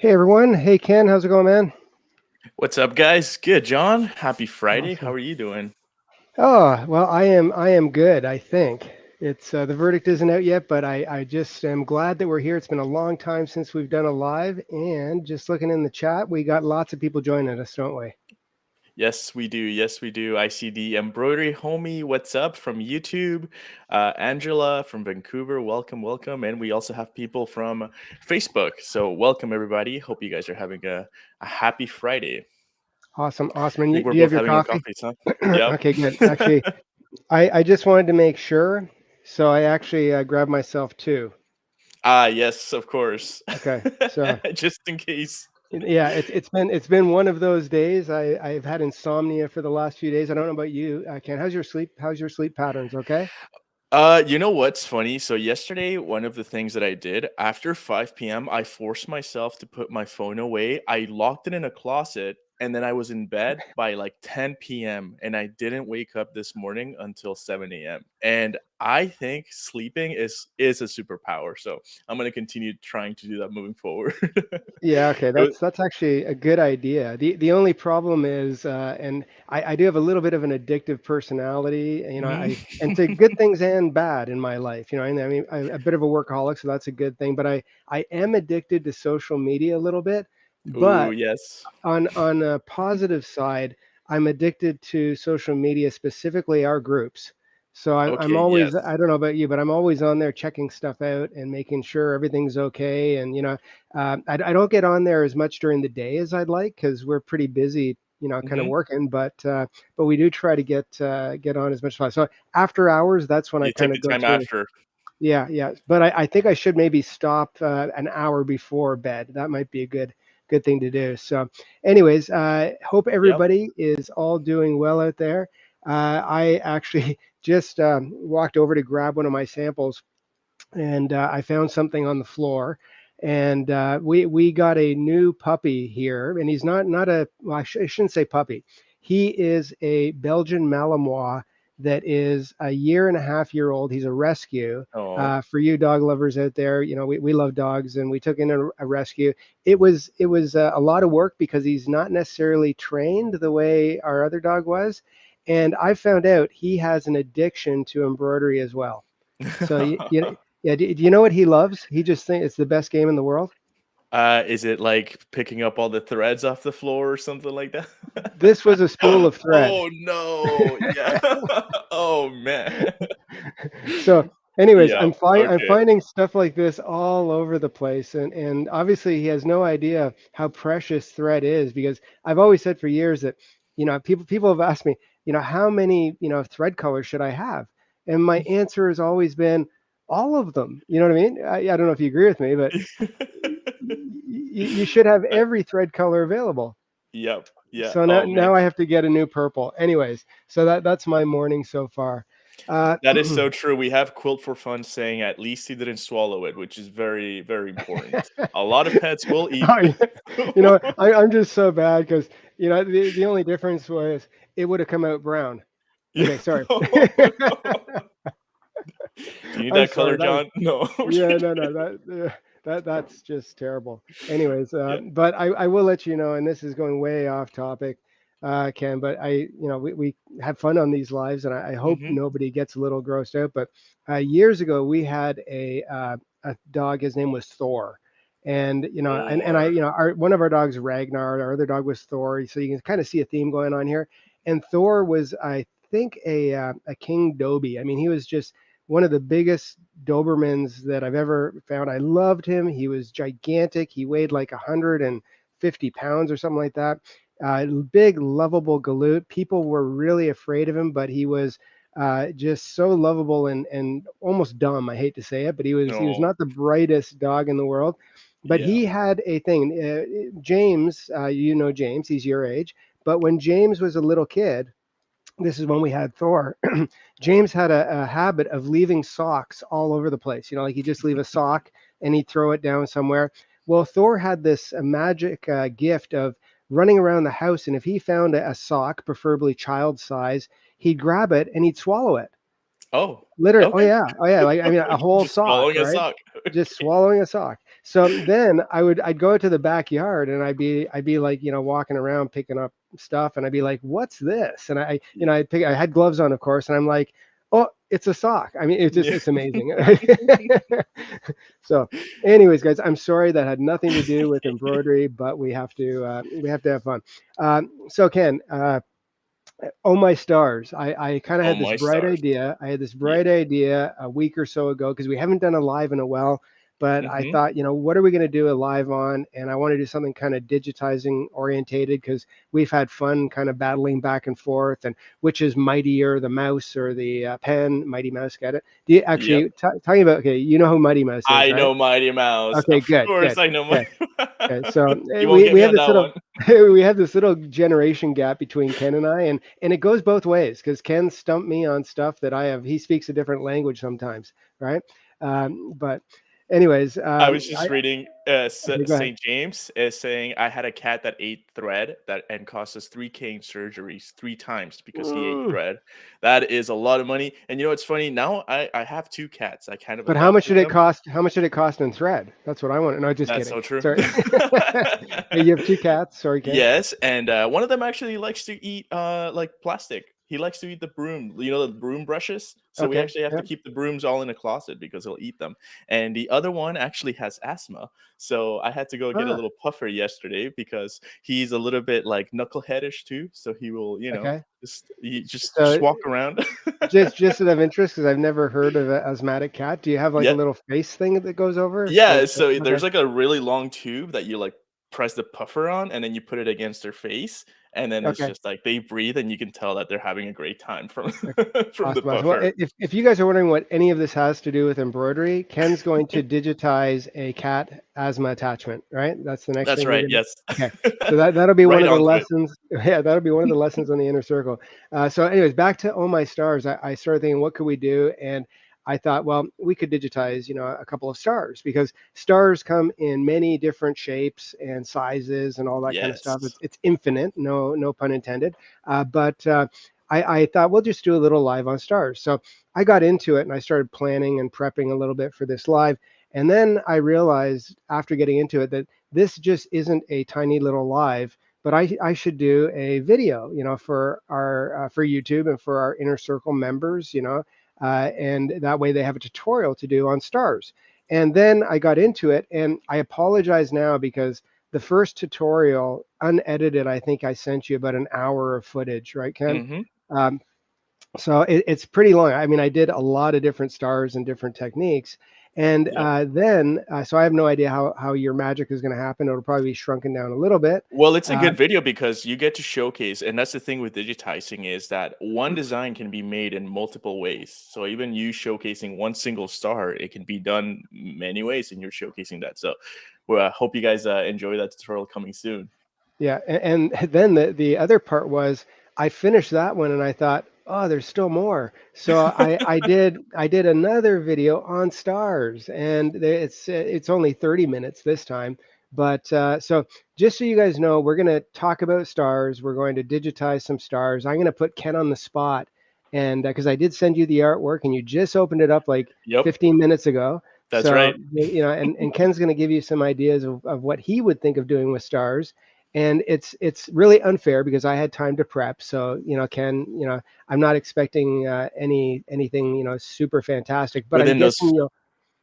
Hey everyone. Hey Ken, how's it going, man? What's up, guys? Good, John. Happy Friday. How Awesome. are you doing? Oh, well, I am good, I think. It's the verdict isn't out yet, but I just am glad that we're here. It's been a long time since we've done a live, and just looking in the chat, we got lots of people joining us, don't we? Yes, we do. Yes, we do. I see the embroidery homie. What's up from YouTube? Angela from Vancouver. Welcome, welcome. And we also have people from Facebook. So welcome, everybody. Hope you guys are having a happy Friday. I Awesome, awesome. And think we're do you have both your having a coffee? coffee, huh? Yep. Okay, good. Actually, I just wanted to make sure, so I actually grabbed myself two. Yes, of course. Okay, so Just in case. yeah, it's been one of those days. I've had insomnia for the last few days. I don't know about you, Ken. How's your sleep? How's your sleep patterns? Okay. You know what's funny? So yesterday, one of the things that I did after 5 p.m., I forced myself to put my phone away. I locked it in a closet, and then I was in bed by like 10 p.m. and I didn't wake up this morning until 7 a.m. And I think sleeping is a superpower. So I'm gonna continue trying to do that moving forward. Yeah, okay, It was- that's actually a good idea. The only problem is, and I do have a little bit of an addictive personality. Mhm. And to good things and bad in my life. And I mean, I'm a bit of a workaholic, so that's a good thing. But I am addicted to social media a little bit. Ooh, But yes. on a positive side, I'm addicted to social media, specifically our groups. So I'm Okay, yes. always, I don't know about you, but I'm always on there checking stuff out and making sure everything's okay. And I don't get on there as much during the day as I'd like because we're pretty busy, kind of Hmm. working. But we do try to get on as much as possible. So after hours, that's when I You take kind of the go time through. after. Yeah, yeah. But I think I should maybe stop an hour before bed. That might be a good thing to do. So, anyways, hope Yep. everybody is all doing well out there. I actually just walked over to grab one of my samples, and I found something on the floor. And we got a new puppy here, and he's not a well, I shouldn't say puppy. He is a Belgian Malinois that is a year and a half year old. He's a rescue. Oh. For you dog lovers out there, we love dogs, and we took in a rescue. It was a lot of work because he's not necessarily trained the way our other dog was, and I found out he has an addiction to embroidery as well. So yeah. Do you know what he loves? He just thinks it's the best game in the world. Is it like picking up all the threads off the floor or something like that? This was a spool of thread. Oh no! Yeah. Oh man. So, anyways, Yeah. I'm Okay. finding stuff like this all over the place, and obviously he has no idea how precious thread is because I've always said for years that people have asked me, how many thread colors should I have, and my answer has always been all of them. You know what I mean? I don't know if you agree with me, but you should have I- every thread color available. yep. Yeah. So now Oh man, now I have to get a new purple. Anyways, so that's my morning so far. Uh, that is so true. We have Quilt for Fun saying at least he didn't swallow it, which is very, very important. A lot of pets will eat. oh, yeah. I'm just so bad because the only difference was it would have come out brown. Yeah. Okay, sorry. Do you need I'm that color, sorry. That was John? No. I'm Yeah, kidding. no, no, that's just terrible. Anyways, Yeah. but I will let you know, and this is going way off topic, Ken. But we have fun on these lives, and I hope Hmm. nobody gets a little grossed out. But years ago, we had a dog. His name was Thor, and and I Or our one of our dogs Ragnar. Our other dog was Thor. So you can kind of see a theme going on here. And Thor was, I think, a King Dobie. I mean, he was just one of the biggest Dobermans that I've ever found. I loved him. He was gigantic. He weighed like 150 pounds or something like that. Big, lovable galoot. People were really afraid of him, but he was just so lovable and almost dumb. I hate to say it, but he was no. not the brightest dog in the world. But Yeah. he had a thing. James, James, he's your age. But when James was a little kid, this is when we had Thor. James had a habit of leaving socks all over the place. Like he'd just leave a sock and he'd throw it down somewhere. Well, Thor had this magic gift of running around the house, and if he found a sock, preferably child size, he'd grab it and he'd swallow it. Oh. Literally. Okay. Oh yeah. Like I mean, a whole Just sock, swallowing a right? sock. Just swallowing a sock. So then I'd go to the backyard and I'd be like, walking around picking up stuff, and I'd be like, "What's this?" And I had gloves on, of course, and I'm like, "Oh, it's a sock." I mean, Yeah. it's amazing. So, anyways, guys, I'm sorry that had nothing to do with embroidery, but we have to have fun. So Ken, oh my stars. I kind of Oh had this my bright stars. idea. I had this Yeah. bright idea a week or so ago because we haven't done a live in a while. But I Mhm. thought, what are we going to do a live on? And I want to do something kind of digitizing orientated because we've had fun kind of battling back and forth and which is mightier, the mouse or the pen. Mighty Mouse, get it? Do you Yep. actually talking about? Okay, you know who Mighty Mouse is, I right? know Mighty Mouse. Okay, Of good, course good. I know Okay. Mighty Okay, so You won't get we me have on this that little one. we have this little generation gap between Ken and I, and it goes both ways because Ken stumped me on stuff that I have. He speaks a different language sometimes, right? But anyways, I was just reading, okay, go ahead. St. James is saying, "I had a cat that ate thread that and cost us 3K in surgeries 3 times because he ate Mm, thread." That is a lot of money, and you know what's funny? Now I have 2 cats. I kind of but how much adopted did it them. cost? How much did it cost in thread? That's what I want. No, just That's kidding. so true. Sorry. Hey, you have two cats. Sorry, Ken. Yes, and, one of them actually likes to eat, like, plastic. He likes to eat the broom, the broom brushes? So we Okay. actually have to Yeah. keep the brooms all in a closet because he'll eat them, and the other one actually has asthma, so I had to go get a Ah. little puffer yesterday because he's a little bit, like, knuckleheadish too, so he will, Okay. just So walk around. just out of interest, because I've never heard of an asthmatic cat. Do you have like a Yeah. little face thing that goes over? Yeah, Like, so okay. there's, like, a really long tube that you, like, press the puffer on, and then you put it against their face, and then it's Okay. just, like, they breathe, and you can tell that they're having a great time from from the Awesome, awesome. Well, puffer. if you guys are wondering what any of this has to do with embroidery, Ken's going to digitize a cat asthma attachment, right? That's the next That's thing you're right, gonna. yes. Okay, so that'll be one Right of the onto it. lessons. Yeah, that'll be one of the lessons on the inner circle. So, anyways, back to Oh My Stars. I started thinking, what could we do? And I thought, well, we could digitize, a couple of stars because stars come in many different shapes and sizes and all that kind of stuff. Yes. It's infinite, no pun intended. But I thought we'll just do a little live on stars. So I got into it and I started planning and prepping a little bit for this live. And then I realized after getting into it that this just isn't a tiny little live, but I should do a video, for our for YouTube and for our inner circle members, and that way they have a tutorial to do on stars. And then I got into it, and I apologize now because the first tutorial, unedited, I think I sent you about an hour of footage, right, Ken? Mhm. Um, so it's pretty long. I mean, I did a lot of different stars and different techniques, and Yep. then so I have no idea how your magic is going to happen. It'll probably be shrunken down a little bit. Well, it's a Uh, good video because you get to showcase, and that's the thing with digitizing is that one design can be made in multiple ways. So even you showcasing one single star, it can be done many ways, and you're showcasing that. So, well, I hope you guys enjoy that tutorial coming soon. Yeah, and then the other part was I finished that one and I thought, oh, there's still more. So I did another video on stars, and it's only 30 minutes this time. But so just so you guys know, we're gonna talk about stars. We're going to digitize some stars. I'm gonna put Ken on the spot, and because I did send you the artwork, and you just opened it up like Yep, 15 minutes ago. that's So right. and Ken's gonna give you some ideas of what he would think of doing with stars, and it's really unfair because I had time to prep. So Ken, I'm not expecting anything super fantastic, but I'm Within those guessing you'll.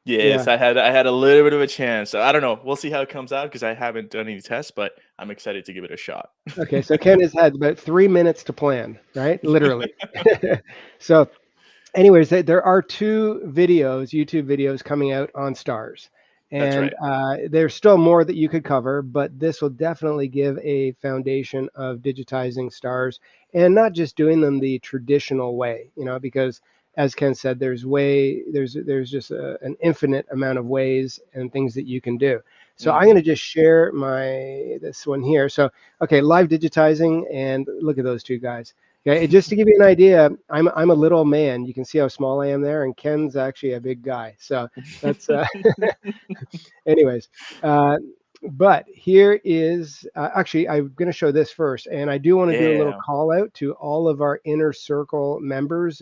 Yeah. Yes, I had a little bit of a chance. So I don't know. We'll see how it comes out because I haven't done any tests, but I'm excited to give it a shot. Okay. So Ken has had about 3 minutes to plan, right? Literally. So anyways, there are two videos, YouTube videos coming out on stars. That's And right. there's still more that you could cover, but this will definitely give a foundation of digitizing stars and not just doing them the traditional way, because as Ken said, there's just an infinite amount of ways and things that you can do. So I'm going Mhm. to just share this one here. So, okay, live digitizing, and look at those two guys. Okay, just to give you an idea, I'm a little man. You can see how small I am there, and Ken's actually a big guy. So that's anyways. Uh, but here is actually I'm going to show this first, and I do want to do a little Yeah. call out to all of our inner circle members.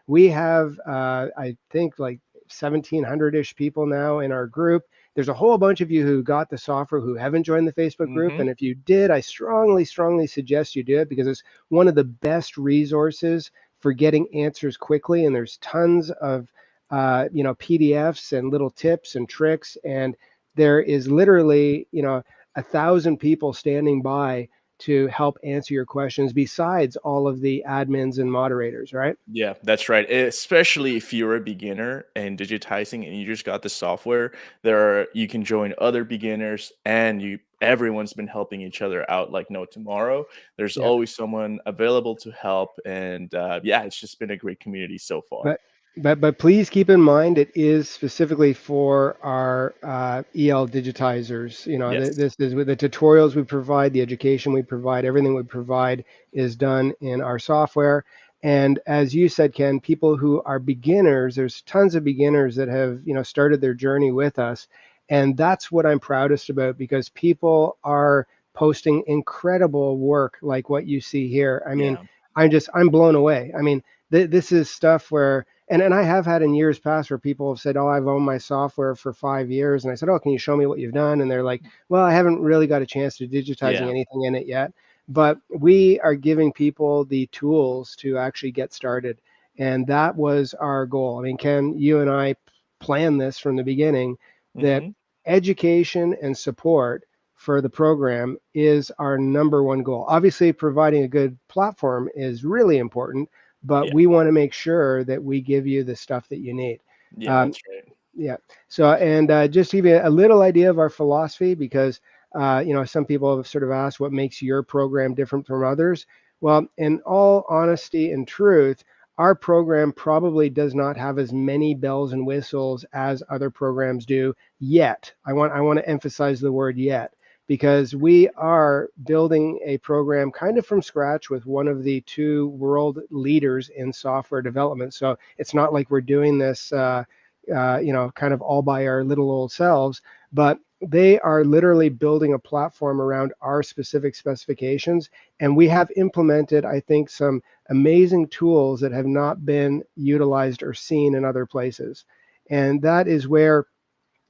We have I think like 1,700-ish people now in our group. there's a whole bunch of you who got the software who haven't joined the Facebook group. Mhm. And if you did, I strongly, strongly suggest you do it because it's one of the best resources for getting answers quickly. And there's tons of PDFs and little tips and tricks. And there is literally, 1,000 people standing by to help answer your questions besides all of the admins and moderators, right? Yeah, that's right. Especially if you're a beginner and digitizing and you just got the software, you can join other beginners and you everyone's been helping each other out like no tomorrow. There's Yeah. always someone available to help and yeah, it's just been a great community so far. But but please keep in mind it is specifically for our EL digitizers. Yes. This is with the tutorials we provide, the education we provide, everything we provide is done in our software. And as you said, Ken, people who are beginners, there's tons of beginners that have started their journey with us, and that's what I'm proudest about because people are posting incredible work like what you see here. I mean, Yeah. I'm blown away. I mean, this is stuff where and I have had in years past where people have said, "Oh, I've owned my software for 5 years," and I said, "Oh, can you show me what you've done?" And they're like, "Well, I haven't really got a chance to digitizing Yeah. anything in it yet." But we are giving people the tools to actually get started, and that was our goal. I mean, Ken, you and I planned this from the beginning that Mhm. education and support for the program is our number one goal. Obviously, providing a good platform is really important, but Yeah. we want to make sure that we give you the stuff that you need. Yeah, Um, that's right. yeah. So, and just to give you a little idea of our philosophy, because some people have sort of asked what makes your program different from others. Well, in all honesty and truth, our program probably does not have as many bells and whistles as other programs do yet. I want to emphasize the word yet because we are building a program kind of from scratch with one of the two world leaders in software development. So it's not like we're doing this. Kind of all by our little old selves, but they are literally building a platform around our specific specifications. And we have implemented, I think, some amazing tools that have not been utilized or seen in other places. And that is where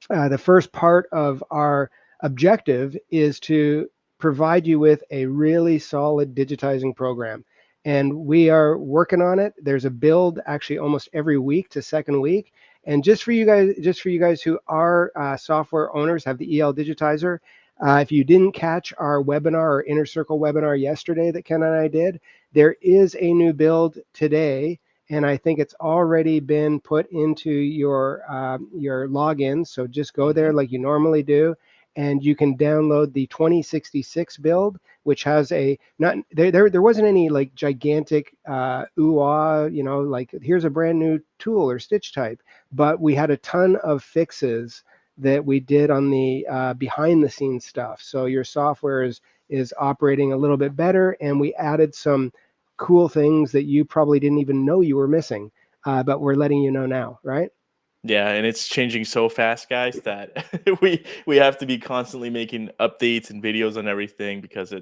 the first part of our objective is to provide you with a really solid digitizing program. And we are working on it. There's a build actually almost every week to second week. And just for you guys who are software owners, have the EL Digitizer. If you didn't catch our webinar or Inner Circle webinar yesterday that Ken and I did, there is a new build today and I think it's already been put into your login. So just go there Mhm. like you normally do, and you can download the 2066 build, which has a not there wasn't any like gigantic ooh like here's a brand new tool or stitch type, but we had a ton of fixes that we did on the behind the scenes stuff. So your software is operating a little bit better, and we added some cool things that you probably didn't even know you were missing, but we're letting you know now, right? Yeah, and it's changing so fast, guys, that we have to be constantly making updates and videos on everything because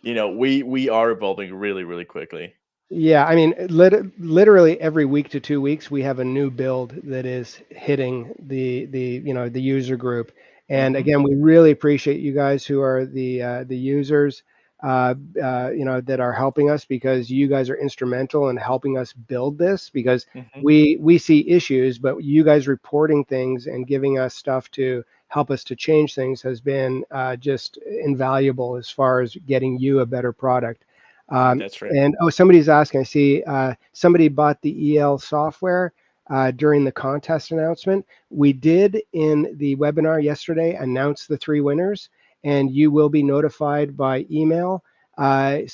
we are evolving really, really quickly. Yeah, I mean, literally every week to 2 weeks, we have a new build that is hitting the user group. And Mhm. again, we really appreciate you guys who are the users, that are helping us because you guys are instrumental in helping us build this because Mhm. we see issues, but you guys reporting things and giving us stuff to help us to change things has been just invaluable as far as getting you a better product. That's right. And oh, somebody's asking. I see somebody bought the EL software during the contest announcement. We did in the webinar yesterday announce the three winners, and you will be notified by email. And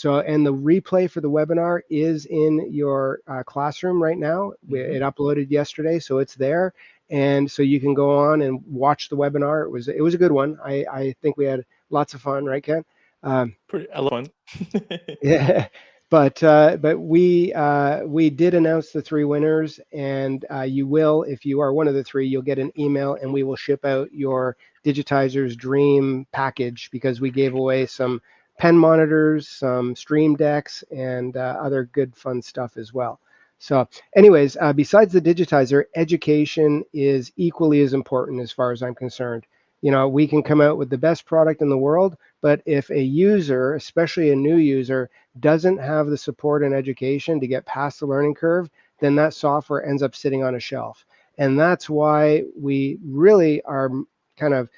the replay for the webinar is in your classroom right now. Mhm. It uploaded yesterday, so it's there, and so you can go on and watch the webinar. It was a good one. I think we had lots of fun, right, Ken? Um, Pretty a lot of fun. yeah, but we did announce the three winners, and you will, if you are one of the three, you'll get an email, and we will ship out your Digitizer's Dream package because we gave away some pen monitors, some Stream Decks, and other good fun stuff as well. So, anyways, besides the Digitizer, education is equally as important as far as I'm concerned. We can come out with the best product in the world, but if a user, especially a new user, doesn't have the support and education to get past the learning curve, then that software ends up sitting on a shelf. And that's why we really are kind of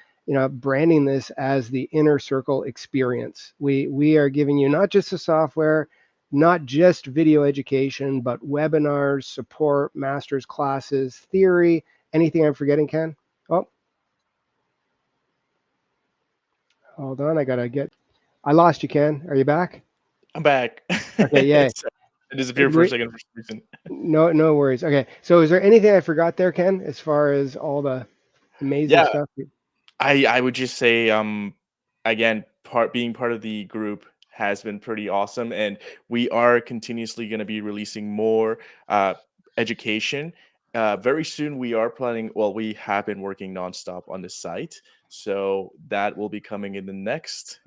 branding this as the inner circle experience. We are giving you not just the software, not just video education, but webinars, support, master's classes, theory. Anything I'm forgetting, Ken? Oh, hold on. I lost you, Ken. Are you back? I'm back. Okay, yay. Sorry, I disappeared for a second for some reason. No worries. Okay. So is there anything I forgot there, Ken, as far as all the amazing Yeah, stuff? I would just say, again, being part of the group has been pretty awesome, and we are continuously going to be releasing more uh, education. Very soon, we are planning. Well, we have been working nonstop on the site, so that will be coming in the next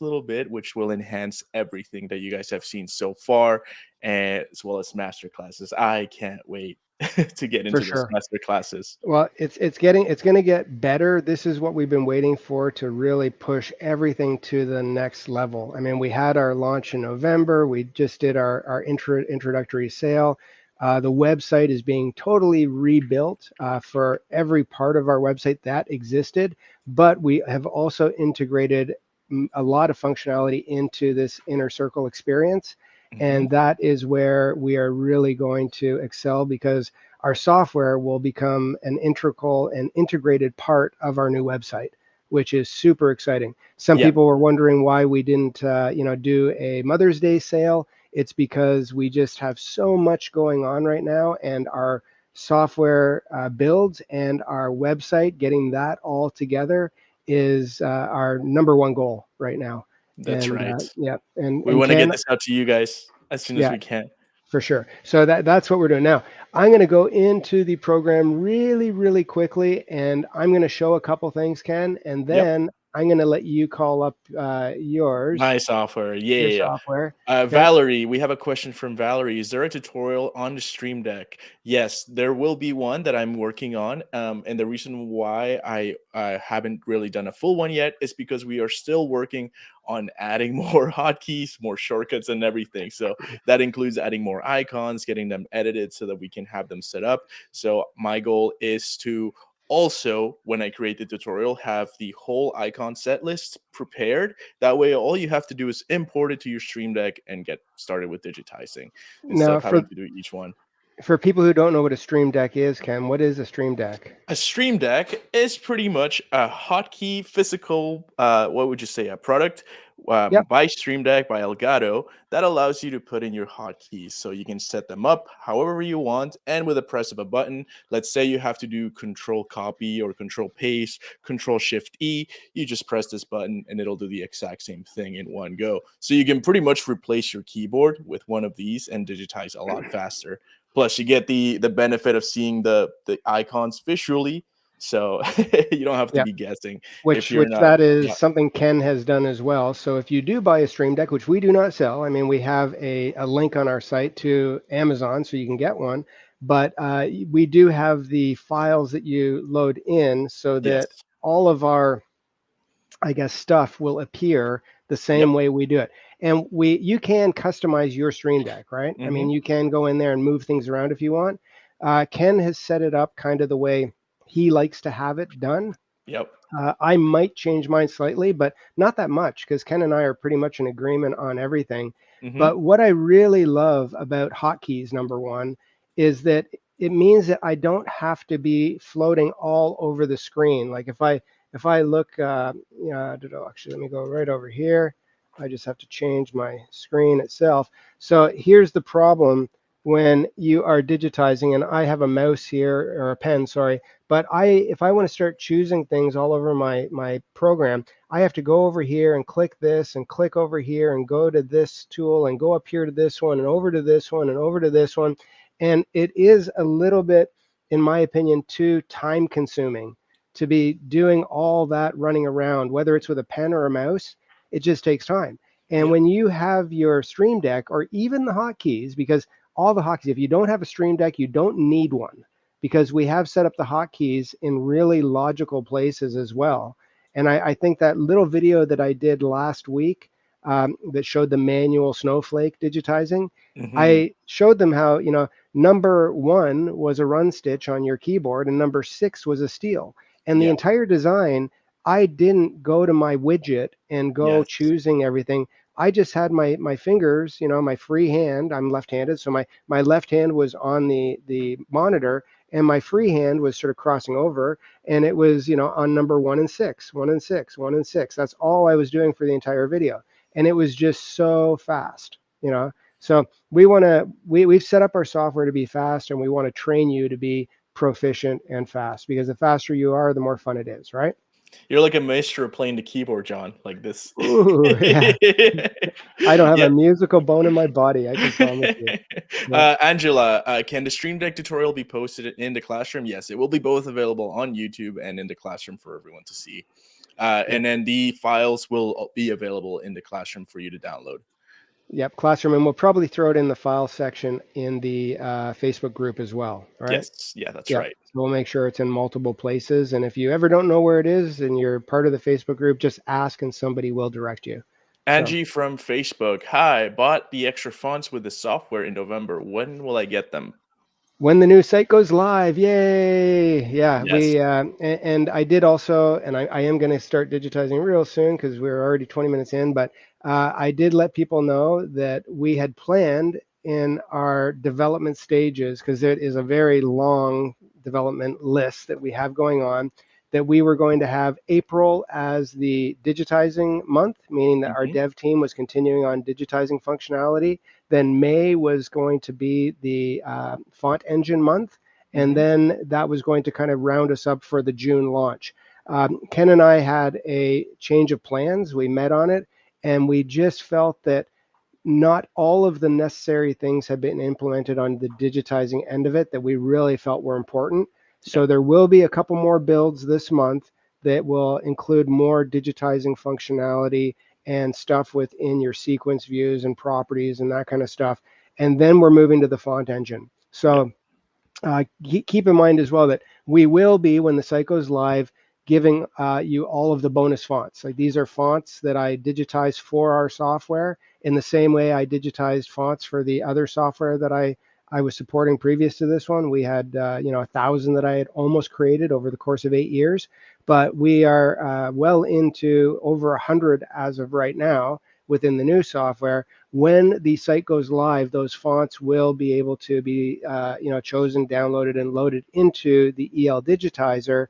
little bit, which will enhance everything that you guys have seen so far, and as well as master classes. I can't wait to get For into those sure. master classes. Well, it's going to get better. This is what we've been waiting for to really push everything to the next level. I mean, we had our launch in November. We just did our introductory sale. The website is being totally rebuilt for every part of our website that existed, but we have also integrated a lot of functionality into this inner circle experience. Hmm. And that is where we are really going to excel because our software will become an integral and integrated part of our new website, which is super exciting. Some Yeah, people were wondering why we didn't, do a Mother's Day sale. It's because we just have so much going on right now, and our software builds and our website, getting that all together is our number one goal right now. that's And right. yeah, and We and wanna get Ken, this out to you guys as soon as yeah, we can. for sure. So that's what we're doing now. I'm going to go into the program really, really quickly, and I'm going to show a couple things, Ken, and Yep. then I'm going to let you call up My software. Yeah, your yeah, yeah. software. Okay. Valerie, we have a question from Valerie. Is there a tutorial on the Stream Deck? Yes, there will be one that I'm working on. And the reason why I haven't really done a full one yet is because we are still working on adding more hotkeys, more shortcuts, and everything. So that includes adding more icons, getting them edited so that we can have them set up. So my goal is to also, when I create the tutorial, have the whole icon set list prepared. That way, all you have to do is import it to your Stream Deck and get started with digitizing instead Now, of having to do each one. for people who don't know what a Stream Deck is, Ken, what is a Stream Deck? A Stream Deck is pretty much a hotkey physical, what would you say, a product Yep. by Stream Deck, by Elgato, that allows you to put in your hotkeys. So you can set them up however you want. And with a press of a button, let's say you have to do Control Copy or Control Paste, Control Shift E, you just press this button and it'll do the exact same thing in one go. So you can pretty much replace your keyboard with one of these and digitize a lot faster. Plus, you get the benefit of seeing the icons visually, so you don't have to Yep. be guessing if Which you're not. that is Yeah. something Ken has done as well. So if you do buy a Stream Deck, which we do not sell, I mean, we have a link on our site to Amazon so you can get one. But we do have the files that you load in so that Yes. all of our, I guess, stuff will appear the Yep. same way we do it. And you can customize your Stream Deck, right? I Hmm. mean, you can go in there and move things around if you want. Ken has set it up kind of the way he likes to have it done. Yep. I might change mine slightly, but not that much because Ken and I are pretty much in agreement on everything. Hmm. But what I really love about hotkeys, number one, is that it means that I don't have to be floating all over the screen. Like if I look, actually, let me go right over here. I just have to change my screen itself. So here's the problem when you are digitizing, and I have a mouse here or a pen, sorry, but if I want to start choosing things all over my program, I have to go over here and click this and click over here and go to this tool and go up here to this one and over to this one and over to this one. And it is a little bit, in my opinion, too time consuming to be doing all that running around, whether it's with a pen or a mouse. It just takes time. And Yep. when you have your Stream Deck or even the hotkeys, because all the hotkeys, if you don't have a Stream Deck, you don't need one because we have set up the hotkeys in really logical places as well. And I think that little video that I did last week that showed the manual snowflake digitizing, Hmm. I showed them how, number one was a run stitch on your keyboard and number six was a steel. And the Yeah. entire design, I didn't go to my widget and go Yes. choosing everything. I just had my fingers, my free hand. I'm left-handed, so my left hand was on the monitor, and my free hand was sort of crossing over, and it was, on number one and six, one and six, one and six. That's all I was doing for the entire video, and it was just so fast. So we've set up our software to be fast, and we want to train you to be proficient and fast, because the faster you are, the more fun it is, right? You're like a maestro playing the keyboard, John, like this. Ooh, yeah. I don't have Yeah. a musical bone in my body, I can promise you. Yeah, Angela, can the Stream Deck tutorial be posted in the classroom? Yes, it will be both available on YouTube and in the classroom for everyone to see. yeah. And then the files will be available in the classroom for you to download. Yep, classroom, and we'll probably throw it in the file section in the Facebook group as well. All right. Yes, yeah, that's Yep. right. So we'll make sure it's in multiple places. And if you ever don't know where it is and you're part of the Facebook group, just ask and somebody will direct you. So Angie from Facebook. Hi, bought the extra fonts with the software in November. When will I get them? when the new site goes live, yay! Yeah, Yes. and I did also, and I am going to start digitizing real soon because we're already 20 minutes in. But I did let people know that we had planned in our development stages, because it is a very long development list that we have going on, that we were going to have April as the digitizing month, meaning that our Hmm. dev team was continuing on digitizing functionality. Then May was going to be the font engine month. And Hmm. then that was going to kind of round us up for the June launch. Ken and I had a change of plans. We met on it, and we just felt that not all of the necessary things have been implemented on the digitizing end of it that we really felt were important. Yeah. So there will be a couple more builds this month that will include more digitizing functionality and stuff within your sequence views and properties and that kind of stuff. And then we're moving to the font engine. Yeah. So keep in mind as well that we will be, when the site goes live, giving you all of the bonus fonts. Like, these are fonts that I digitized for our software in the same way I digitized fonts for the other software that I was supporting previous to this one. We had 1,000 that I had almost created over the course of 8 years, but we are well into over 100 as of right now within the new software. When the site goes live, those fonts will be able to be chosen, downloaded, and loaded into the EL Digitizer.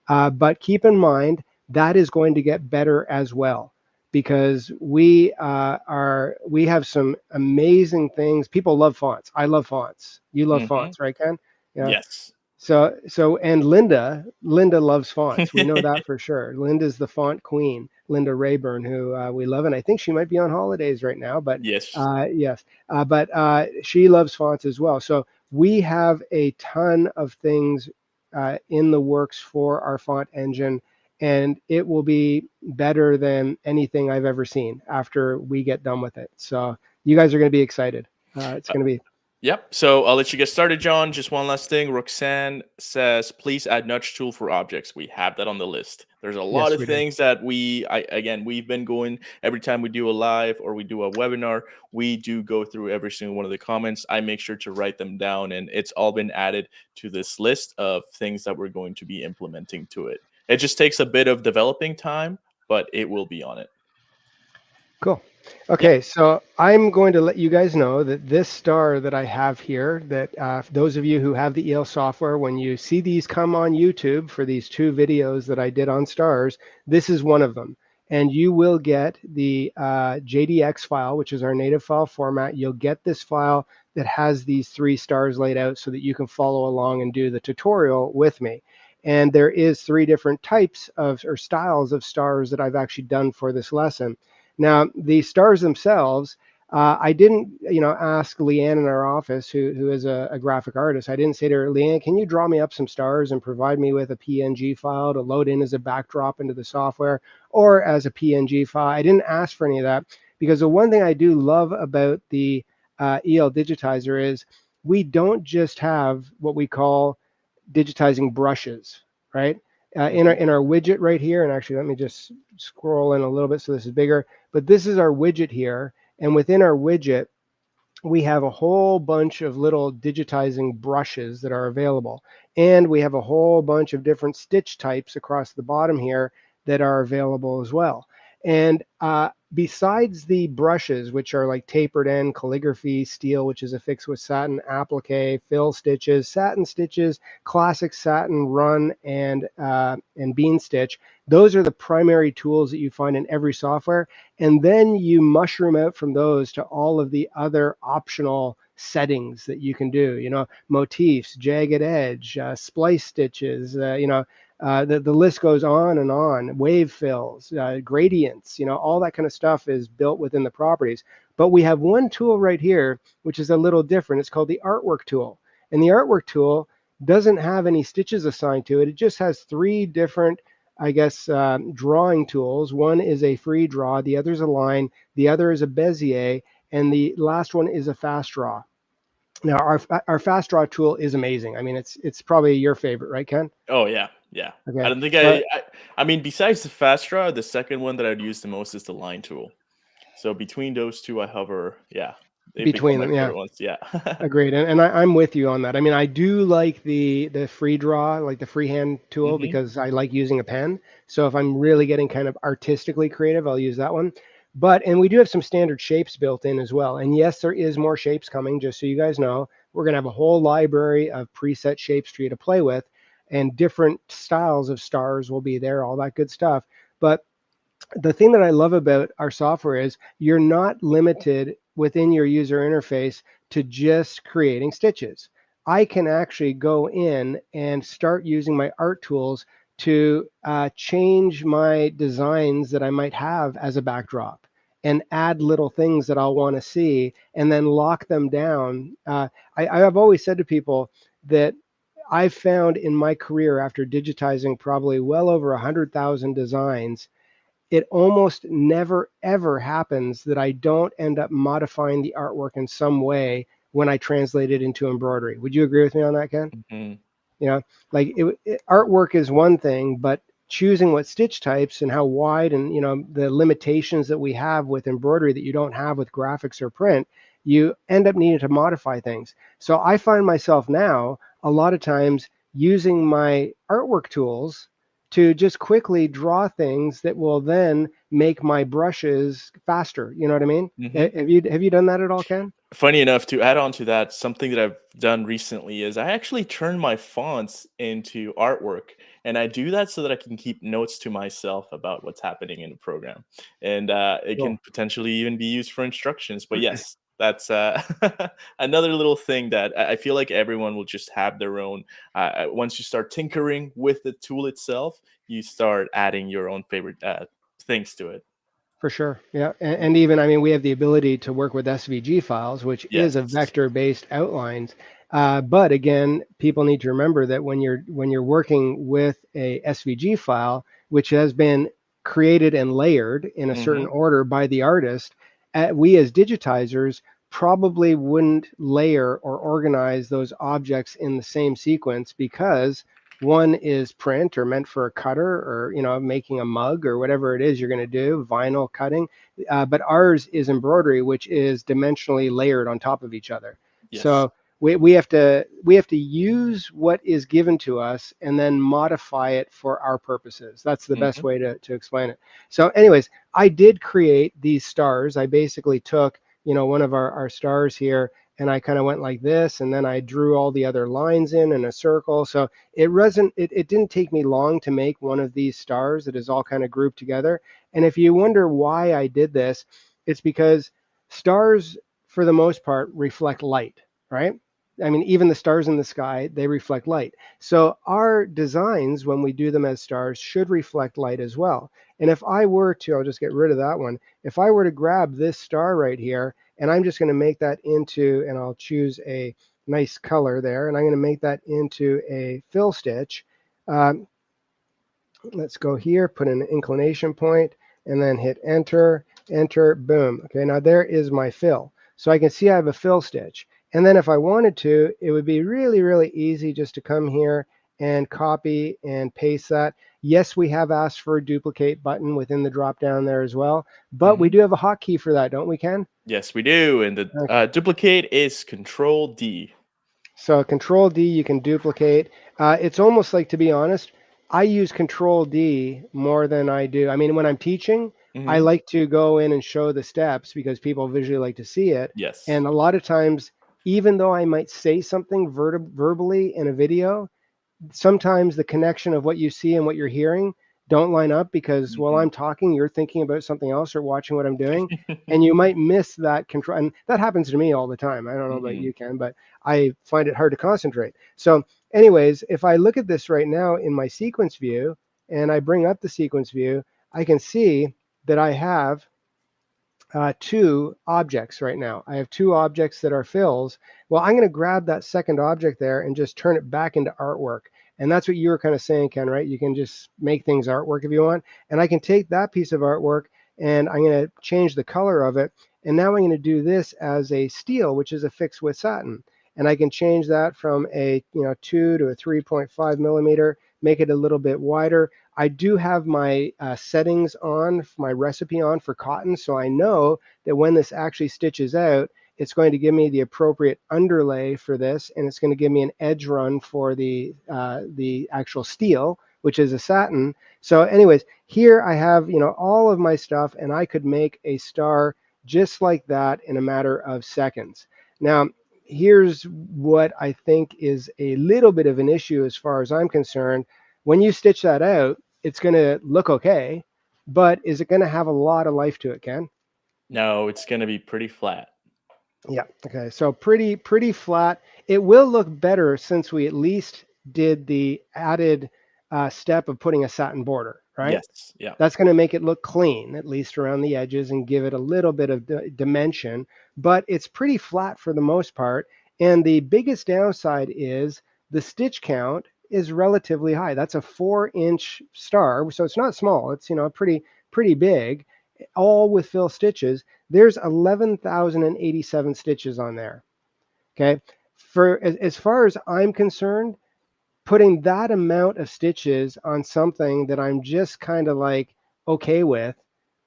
But keep in mind that is going to get better as well, because we have some amazing things. People love fonts. I love fonts. You love Hmm. fonts, right, Ken? Yeah. Yes. And Linda loves fonts. We know that for sure. Linda's the font queen, Linda Rayburn, who we love, and I think she might be on holidays right now. But Yes. yes, but she loves fonts as well. So we have a ton of things in the works for our font engine, and it will be better than anything I've ever seen after we get done with it. So you guys are going to be excited. It's going to be Yep. So I'll let you get started, John. Just one last thing. Roxanne says, please add nudge tool for objects. We have that on the list. There's a lot Yes, of we do. things that we've been going every time we do a live or we do a webinar. We do go through every single one of the comments. I make sure to write them down, and it's all been added to this list of things that we're going to be implementing to it. It just takes a bit of developing time, but it will be on it. Cool. Yeah. Okay, so I'm going to let you guys know that this star that I have here, that those of you who have the EL software, when you see these come on YouTube for these two videos that I did on stars, this is one of them. And you will get the JDX file, which is our native file format. You'll get this file that has these 3 stars laid out so that you can follow along and do the tutorial with me. And there is 3 different types of, or styles of stars that I've actually done for this lesson. Now, the stars themselves, I didn't, ask Leanne in our office, who is a graphic artist. I didn't say to her, Leanne, can you draw me up some stars and provide me with a PNG file to load in as a backdrop into the software, or as a PNG file? I didn't ask for any of that, because the one thing I do love about the EL Digitizer is we don't just have what we call digitizing brushes, right? in our Mhm. in our widget right here. And actually, let me just scroll in a little bit so this is bigger. But this is our widget here, and within our widget, we have a whole bunch of little digitizing brushes that are available. And we have a whole bunch of different stitch types across the bottom here that are available as well. And besides the brushes, which are like tapered end, calligraphy, steel, which is affixed with satin, applique, fill stitches, satin stitches, classic satin, run, and bean stitch, those are the primary tools that you find in every software. And then you mushroom out from those to all of the other optional settings that you can do, motifs, jagged edge, splice stitches, the list goes on, wave fills, gradients, all that kind of stuff is built within the properties. But we have one tool right here, which is a little different. It's called the artwork tool. And the artwork tool doesn't have any stitches assigned to it. It just has three different, I guess, drawing tools. One is a free draw, the other is a line, the other is a Bezier, and the last one is a fast draw. Now, our fast draw tool is amazing. I mean, it's probably your favorite, right, Ken? Oh, yeah, yeah. I Okay, don't think so I mean, besides the fast draw, the second one that I'd use the most is the line tool. So between those 2, I hover, yeah, they become between my them, yeah. favorite ones, yeah. Agreed, and I'm with you on that. I mean, I do like the free draw, like the freehand tool, Mhm, because I like using a pen. So if I'm really getting kind of artistically creative, I'll use that one. And we do have some standard shapes built in as well. And yes, there is more shapes coming, just so you guys know. We're gonna have a whole library of preset shapes for you to play with, and different styles of stars will be there, all that good stuff. But the thing that I love about our software is you're not limited within your user interface to just creating stitches. I can actually go in and start using my art tools to change my designs that I might have as a backdrop and add little things that I'll want to see and then lock them down. I've always said to people that I've found in my career, after digitizing probably well over 100,000 designs, it almost never ever happens that I don't end up modifying the artwork in some way when I translate it into embroidery. Would you agree with me on that, Ken? mhm, You know, like artwork is one thing, but choosing what stitch types and how wide, and the limitations that we have with embroidery that you don't have with graphics or print, you end up needing to modify things. So I find myself now a lot of times using my artwork tools to just quickly draw things that will then make my brushes faster. You know what I mean? mhm. Have you done that at all, Ken? Funny enough, to add on to that, something that I've done recently is I actually turn my fonts into artwork, and I do that so that I can keep notes to myself about what's happening in the program, and it can Cool. potentially even be used for instructions. But yes, that's another little thing that I feel like everyone will just have their own. Once you start tinkering with the tool itself, you start adding your own favorite things to it. For sure. Yeah. And even, I mean, we have the ability to work with SVG files, which is a Yes. vector-based outlines. But again, people need to remember that when you're working with a SVG file, which has been created and layered in a certain Hmm. order by the artist, we as digitizers probably wouldn't layer or organize those objects in the same sequence, because one is print or meant for a cutter, or making a mug or whatever it is you're going to do, vinyl cutting. But ours is embroidery, which is dimensionally layered on top of each other. Yes. So we have to use what is given to us and then modify it for our purposes. That's the best Hmm. way to explain it. So anyways, I did create these stars. I basically took one of our stars here, and I kind of went like this, and then I drew all the other lines in a circle. So it didn't take me long to make one of these stars that is all kind of grouped together. And if you wonder why I did this, it's because stars, for the most part, reflect light, right? I mean, even the stars in the sky, they reflect light. So our designs, when we do them as stars, should reflect light as well. And if I were to, I'll just get rid of that one. If I were to grab this star right here, and I'm just going to make that into, and I'll choose a nice color there, and I'm going to make that into a fill stitch. Um, let's go here, put an inclination point, and then hit enter, enter, boom. Okay, now there is my fill. So I can see I have a fill stitch. And then if I wanted to, it would be really, really easy just to come here and copy and paste that. Yes, we have asked for a duplicate button within the drop down there as well, but we Mhm. do have a hotkey for that, don't we, Ken? Yes, we do. And the Okay. duplicate is Control D. So Control D, you can duplicate. It's almost like, to be honest, I use Control D more than I do. I mean, when I'm teaching, I Mhm. like to go in and show the steps because people visually like to see it. Yes. And a lot of times, even though I might say something verbally in a video, sometimes the connection of what you see and what you're hearing don't line up because while Mhm. I'm talking, you're thinking about something else or watching what I'm doing, and you might miss that control. And that happens to me all the time. I don't know about Mhm. you, Ken, but I find it hard to concentrate. So, anyways, if I look at this right now in my sequence view and I bring up the sequence view, I can see that I have two objects right now. I have two objects that are fills. Well, I'm going to grab that second object there and just turn it back into artwork. And that's what you were kind of saying, Ken, right? You can just make things artwork if you want. And I can take that piece of artwork and I'm going to change the color of it. And now I'm going to do this as a steel, which is a fixed width satin. And I can change that from a 2 to a 3.5 millimeter, make it a little bit wider. I do have my settings on, my recipe on for cotton, so I know that when this actually stitches out, it's going to give me the appropriate underlay for this, and it's going to give me an edge run for the actual steel, which is a satin. So, anyways, here I have all of my stuff, and I could make a star just like that in a matter of seconds. Now, here's what I think is a little bit of an issue as far as I'm concerned. When you stitch that out, it's going to look okay, but is it going to have a lot of life to it, Ken? No, it's gonna be pretty flat. Yeah. Okay. So pretty flat. It will look better since we at least did the added step of putting a satin border, right? Yes. Yeah. That's going to make it look clean, at least around the edges, and give it a little bit of dimension. But it's pretty flat for the most part. And the biggest downside is the stitch count is relatively high. That's a 4-inch star, so it's not small. It's pretty big, all with fill stitches. There's 11,087 stitches on there. Okay, for as far as I'm concerned, putting that amount of stitches on something that I'm just kind of like okay with,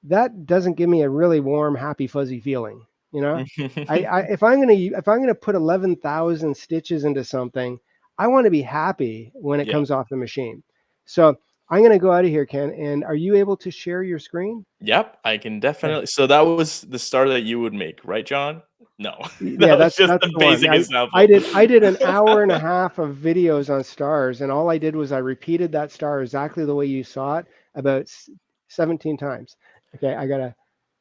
that doesn't give me a really warm, happy, fuzzy feeling. You know, if I'm gonna put 11,000 stitches into something, I want to be happy when it Yeah. comes off the machine. So I'm gonna go out of here, Ken. And are you able to share your screen? Yep, I can Okay. definitely. So that was the star that you would make, right, John? No, Yeah, that was that's just that's a the one. basic I example. did an hour and a half of videos on stars, and all I did was I repeated that star exactly the way you saw it about 17 times. Okay, I gotta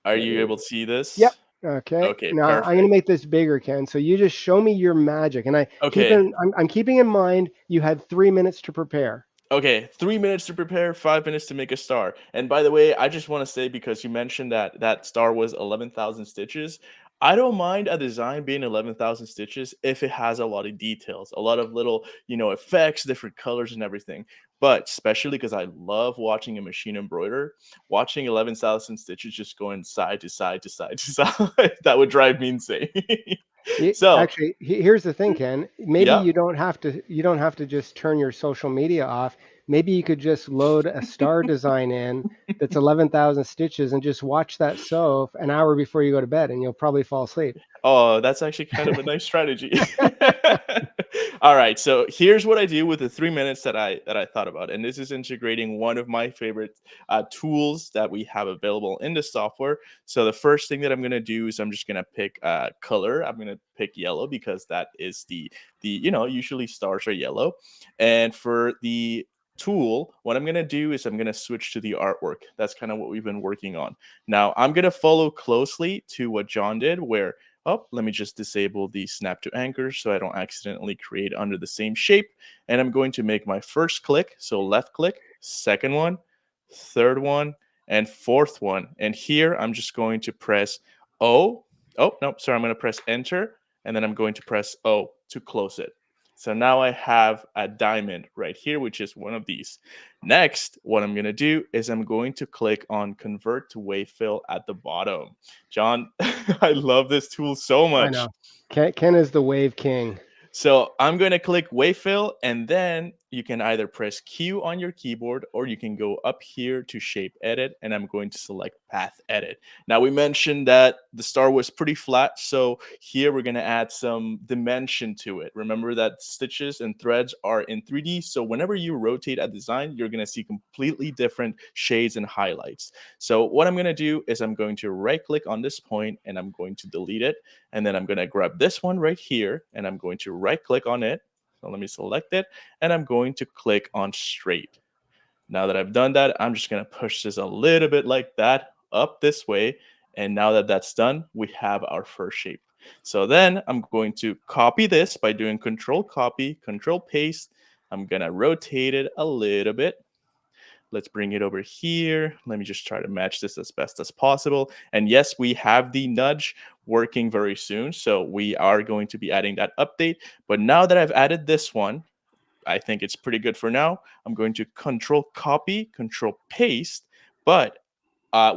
Are let you me. able to see Yep. this? Okay. Okay, Now I'm gonna perfect. make this bigger, Ken. So you just show me your magic, and Okay, I'm keeping in mind you had 3 minutes to prepare. okay, 3 minutes to prepare, 5 minutes to make a star. And by the way, I just wanna say because you mentioned that that star was 11,000 stitches, I don't mind a design being 11,000 stitches if it has a lot of details, a lot of little, effects, different colors and everything. But especially because I love watching a machine embroider, watching 11,000 stitches just going side to side to side to side, that would drive me insane. So, Actually, here's the thing, Ken. Maybe yeah. you don't have to just turn your social media off. Maybe you could just load a star design in that's 11,000 stitches and just watch that sew an hour before you go to bed, and you'll probably fall asleep. Oh, that's actually kind of a nice strategy. All right, so here's what I do with the 3 minutes that I thought about, and this is integrating one of my favorite tools that we have available in the software. So the first thing that I'm gonna do is I'm just gonna pick color. I'm gonna pick yellow because that is the usually stars are yellow, and for the tool, what I'm gonna do is I'm gonna switch to the artwork. That's kind of what we've been working on. Now I'm gonna follow closely to what John did, where oh, let me just disable the snap to anchor so I don't accidentally create under the same shape. And I'm going to make my first click. So left click, second one, third one, and fourth one. And here I'm just going to press O. Oh, no, sorry. I'm going to press enter. And then I'm going to press O to close it. So now I have a diamond right here, which is one of these. Next, what I'm going to do is I'm going to click on convert to wave fill at the bottom. John, I love this tool so I much. know. Ken is the wave king. So I'm going to click wave fill, and then you can either press Q on your keyboard or you can go up here to shape edit, and I'm going to select path edit. Now we mentioned that the star was pretty flat, so here we're going to add some dimension to it. Remember that stitches and threads are in 3D, so whenever you rotate a design, you're going to see completely different shades and highlights. So what I'm going to do is I'm going to right click on this point and I'm going to delete it, and then I'm going to grab this one right here and I'm going to right click on it. So let me select it and I'm going to click on straight. Now that I've done that, I'm just going to push this a little bit like that up this way. And now that that's done, we have our first shape. So then I'm going to copy this by doing control copy, control paste. I'm going to rotate it a little bit. Let's bring it over here. Let me just try to match this as best as possible. And yes, we have the nudge working very soon. So we are going to be adding that update. But now that I've added this one, I think it's pretty good for now. I'm going to control copy, control paste, but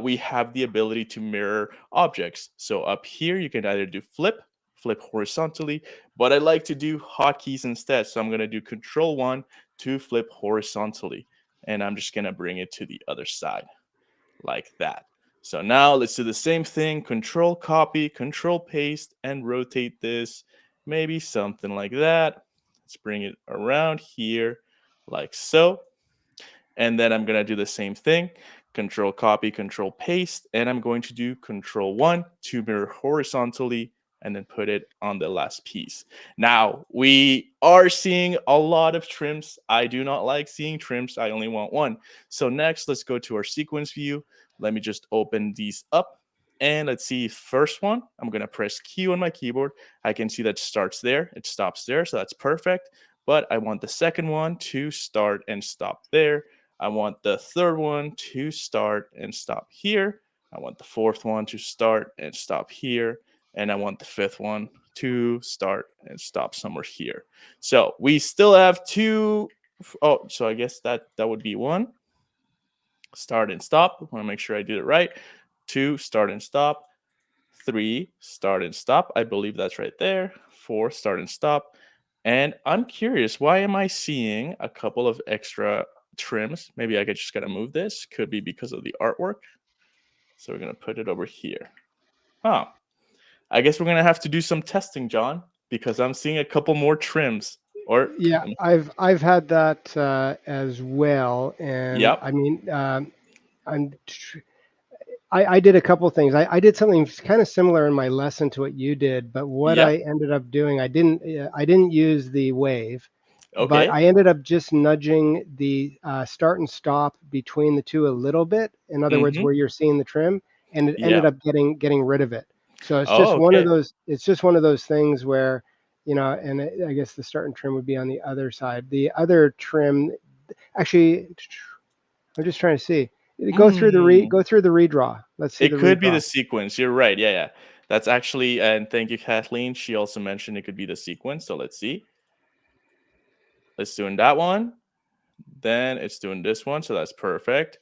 we have the ability to mirror objects. So up here, you can either do flip, flip horizontally, but I like to do hotkeys instead. So I'm going to do control 1 to flip horizontally. And I'm just going to bring it to the other side like that. So now let's do the same thing, control copy, control paste, and rotate this, maybe something like that. Let's bring it around here like so. And then I'm going to do the same thing, control copy, control paste, and I'm going to do control 1 to mirror horizontally and then put it on the last piece. Now, we are seeing a lot of trims. I do not like seeing trims. I only want one. So next, let's go to our sequence view. Let me just open these up. And let's see, first one, I'm going to press Q on my keyboard. I can see that starts there. It stops there. So that's perfect. But I want the second one to start and stop there. I want the third one to start and stop here. I want the fourth one to start and stop here. And I want the fifth one to start and stop somewhere here. So we still have two. Oh, so I guess that would be one. Start and stop. I want to make sure I did it right. Two, start and stop. Three, start and stop. I believe that's right there. Four, start and stop. And I'm curious, why am I seeing a couple of extra trims? Maybe I could just gotta move this. Could be because of the artwork. So we're gonna put it over here. Oh, I guess we're gonna have to do some testing, John, because I'm seeing a couple more trims. Or Yeah, I've had that as well, and yep, I mean, I'm tr- I did a couple things. I did something kind of similar in my lesson to what you did, but what yep. I ended up doing, I didn't use the wave, but Okay. I ended up just nudging the start and stop between the two a little bit. In other words, Mm-hmm. where you're seeing the trim, and it ended Yeah. up getting rid of it. So it's just Oh, one of okay. those. It's just one of those things where, and I guess the start and trim would be on the other side. The other trim, actually, I'm just trying to see. Mm. Go through the redraw. Let's see It the could be the redraw. sequence. You're right. Yeah, yeah. That's actually, and thank you, Kathleen. She also mentioned it could be the sequence. So let's see. It's doing that one. Then it's doing this one. So that's perfect.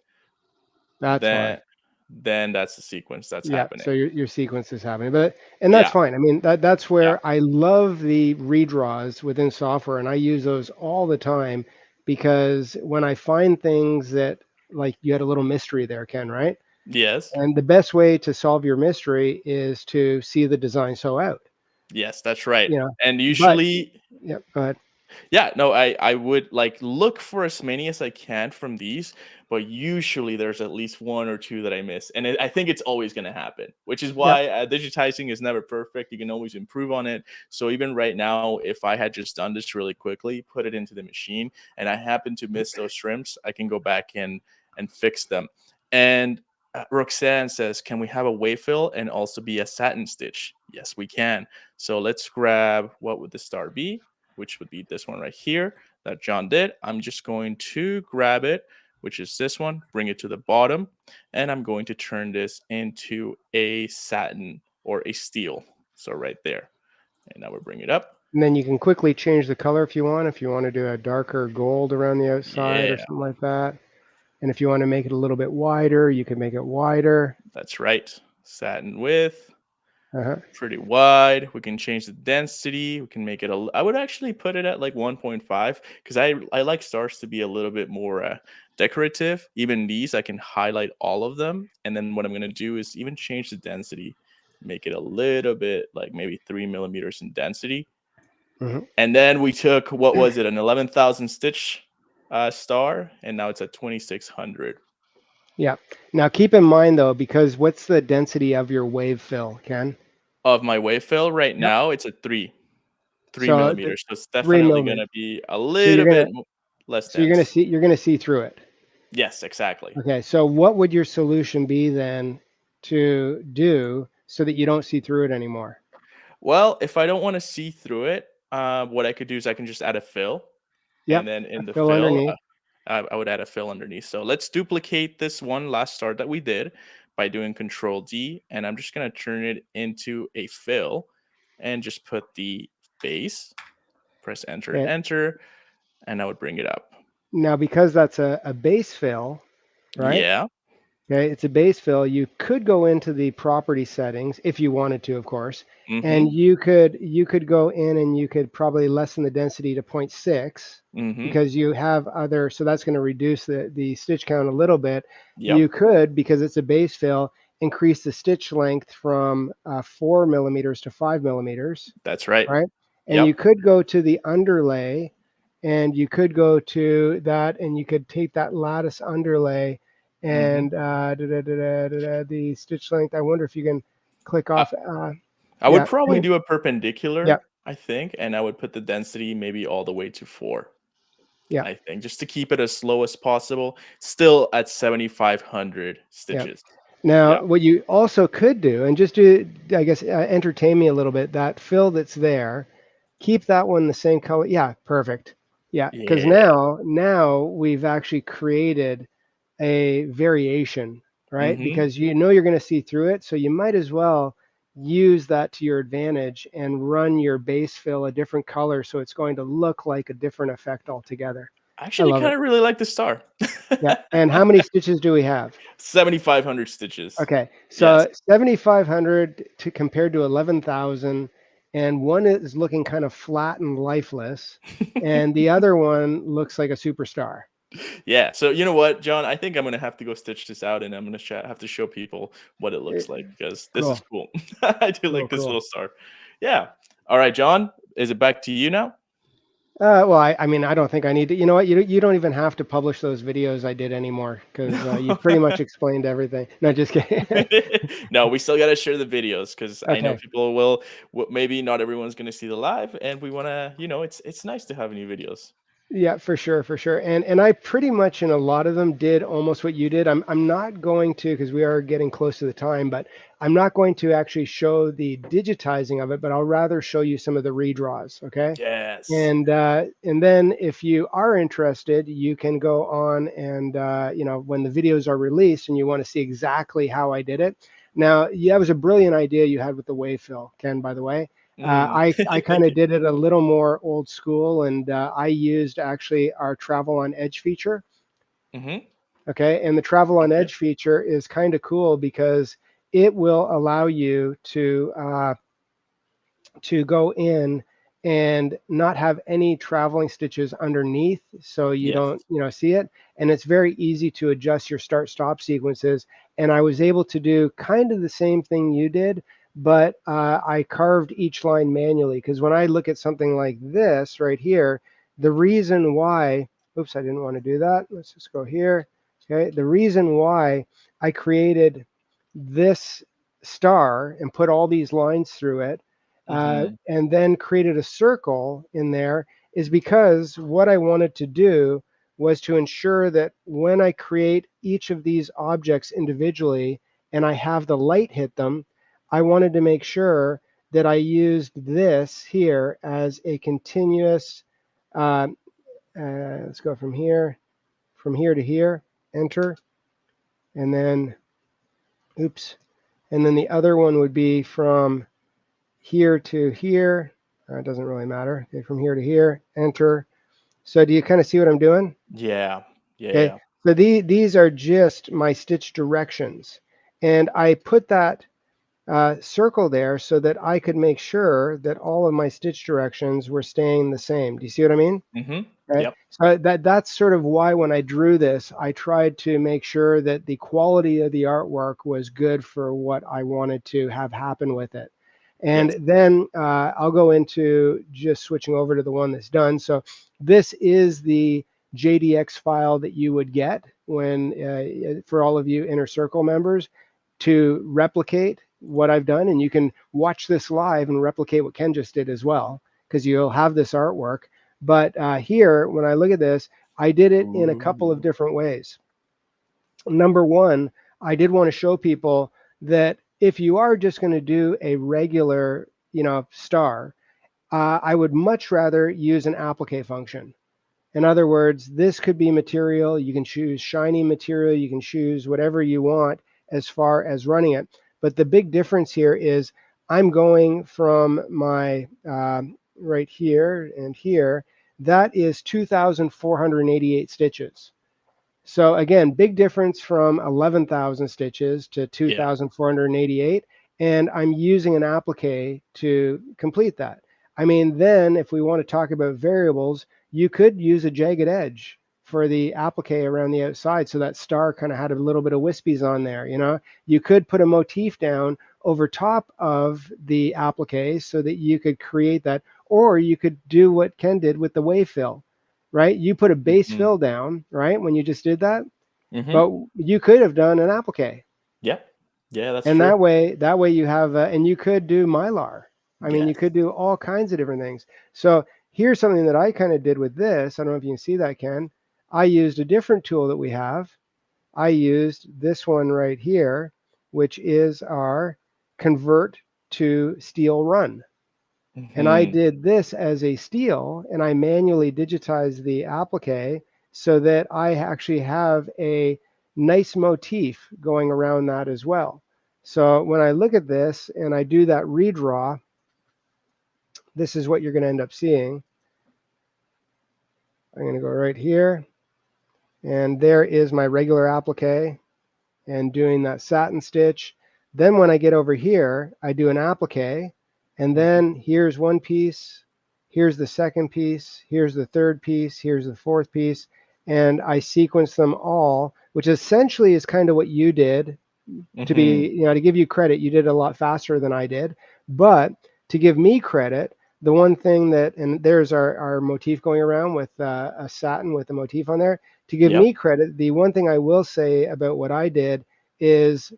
That's Then, why. then that's the sequence that's Yeah, happening. so your sequence is happening, but and that's Yeah. fine. I mean, that's Yeah. where I love the redraws within software, and I use those all the time because when I find things that like you had a little mystery there, Ken, right? Yes. And the best way to solve your mystery is to see the design so out, Yes, that's right. you know. And But usually, yeah, go ahead. yeah, no, I would like look for as many as I can from these, but usually there's at least one or two that I miss, and I think it's always going to happen. Which is Yeah, why digitizing is never perfect. You can always improve on it. So even right now, if I had just done this really quickly, put it into the machine, and I happen to miss those shrimps, I can go back in and fix them. And Roxanne says, "Can we have a wayfill and also be a satin stitch?" Yes, we can. So let's grab what would the star be? Which would be this one right here that John did. I'm just going to grab it, which is this one, bring it to the bottom, and I'm going to turn this into a satin or a steel. So right there. And now we bring it up. and then you can quickly change the color if you want. If you want to do a darker gold around the outside or Yeah, something like that. And if you want to make it a little bit wider, you can make it wider. that's right. Satin width. Uh-huh. pretty wide. We can change the density. We can make it I would actually put it at like 1.5 because I like stars to be a little bit more decorative. Even these, I can highlight all of them, and then what I'm gonna do is even change the density, make it a little bit like maybe 3 millimeters in density. Mhm. And then we took what was it, an 11,000 stitch star, and now it's at 2,600 Yeah. Now keep in mind though, because what's the density of your wave fill, Ken? of my wave fill right Yep. now. It's at three So the millimeters. So it's 3 definitely millimeters. gonna be a So little bit less you're gonna dense. see through it. Yes, exactly. Okay. So what would your solution be then to do so that you don't see through it anymore? Well, if I don't want to see through it, what I could do is I can just add a fill, and Yep. then A in the fill fill, underneath. I would add a fill underneath. So let's duplicate this one last start that we did by doing Control D, and I'm just gonna turn it into a fill, and just put the base. Press Enter, Okay. Enter, and I would bring it up. Now because that's a base fill, right? Yeah. Okay, it's a base fill. You could go into the property settings if you wanted to, of course, and Mm-hmm. you could go in and you could probably lessen the density to zero point 0.6 Mm-hmm. because you have other. So that's going to reduce the stitch count a little bit. You Yep. could, because it's a base fill, increase the stitch length from 4 millimeters to 5 millimeters, That's right. right? And you Yep. could go to the underlay, and you could go to that, and you could take that lattice underlay Mm-hmm. and the stitch length. I wonder if you can click I, off. I would Yeah, probably and, do a yeah, perpendicular, I think, and I would put the density maybe all the way to 4. yeah, I think, just to keep it as slow as possible, still at 7,500 yeah. stitches. Yeah. Now, what you also could do, and just to, I guess, entertain me a little bit, that fill that's there, keep that one the same color. Yeah, perfect. Yeah, because Yeah. now we've actually created a variation, right? Mhm. Because you know you're going to see through it, so you might as well use that to your advantage and run your base fill a different color so it's going to look like a different effect altogether. I I actually love it. kinda really like the star. Yeah. And how many stitches do we have? 7,500 stitches. Okay. Yes. So 7,500 to compared to 11,000, and one is looking kind of flat and lifeless, and the other one looks like a superstar. Yeah, so you know what, John? I think I'm gonna have to go stitch this out, and I'm gonna have to show people what it Eh, looks like because this is Cool. cool. I do Cool. like this Cool. little star. Yeah. All right, John, is it back to you now? Well, I mean, I don't think I need to. You know what? You don't even have to publish those videos I did anymore because No. you've pretty much explained everything. No, just kidding. No, we still gotta share the videos because I know Okay. people will maybe not everyone's gonna see the live, and we wanna, it's nice to have new videos. Yeah, for sure, for sure. And I pretty much in a lot of them did almost what you did. I'm not going to because we are getting close to the time, but I'm not going to actually show the digitizing of it, but I'll rather show you some of the redraws. Okay. Yes. And then if you are interested, you can go on and when the videos are released and you want to see exactly how I did it. Now, yeah, that was a brilliant idea you had with the wave fill, Ken, by the way. Mm. I kind Thank of you. did it a little more old school, and I used actually our travel on edge feature. Mhm. Okay, and the travel on Okay. edge feature is kind of cool because it will allow you to go in and not have any traveling stitches underneath so you Yes. don't see it, and it's very easy to adjust your start stop sequences. And I was able to do kind of the same thing you did, but I carved each line manually because when I look at something like this right here, the reason why, oops, I didn't want to do that. Let's just go here. Okay, the reason why I created this star and put all these lines through it, Mhm. and then created a circle in there, is because what I wanted to do was to ensure that when I create each of these objects individually and I have the light hit them, I wanted to make sure that I used this here as a continuous. Uh, let's go from here to here, enter, and then, oops, and then the other one would be from here to here. It doesn't really matter. Okay, from here to here, enter. So do you kind of see what I'm doing? Yeah. Yeah, Okay. yeah. So these are just my stitch directions. And I put that circle there so that I could make sure that all of my stitch directions were staying the same. Do you see what I mean? Mhm. Okay. Yep. So that's sort of why when I drew this, I tried to make sure that the quality of the artwork was good for what I wanted to have happen with it. Yes. And then I'll go into just switching over to the one that's done. So this is the JDX file that you would get when for all of you Inner Circle members to replicate what I've done. And you can watch this live and replicate what Ken just did as well, because you'll have this artwork. But here, when I look at this, I did it in a couple of Ooh. different ways. Number one, I did want to show people that if you are just going to do a regular, star, I would much rather use an applique function. In other words, this could be material. You can choose shiny material. You can choose whatever you want as far as running it. But the big difference here is I'm going from my right here and here. That is 2,488 stitches. So again, big difference from 11,000 stitches to Yeah. 2,488, and I'm using an applique to complete that. I mean, then if we want to talk about variables, you could use a jagged edge for the applique around the outside, so that star kind of had a little bit of wispies on there. You could put a motif down over top of the applique so that you could create that, or you could do what Ken did with the wave fill, right? You put a base Mhm. fill down, right, when you just did that, Mhm. but you could have done an applique. Yeah. Yeah, that's And true. that way you have, and you could do mylar. I mean, you Yes. could do all kinds of different things. So here's something that I kind of did with this. I don't know if you can see that, Ken. I used a different tool that we have. I used this one right here, which is our convert to steel run. And I Mhm. did this as a steel, and I manually digitized the applique so that I actually have a nice motif going around that as well. So when I look at this and I do that redraw, this is what you're going to end up seeing. I'm going to go right here, and there is my regular applique and doing that satin stitch. Then when I get over here, I do an applique, and Mhm. then here's one piece, here's the second piece, here's the third piece, here's the fourth piece, and I sequence them all, which essentially is kind of what you did. To be, Mhm. to give you credit, you did a lot faster than I did. But to give me credit, the one thing that, and there's our motif going around with a satin with a motif on there. To give Yep. me credit, the one thing I will say about what I did is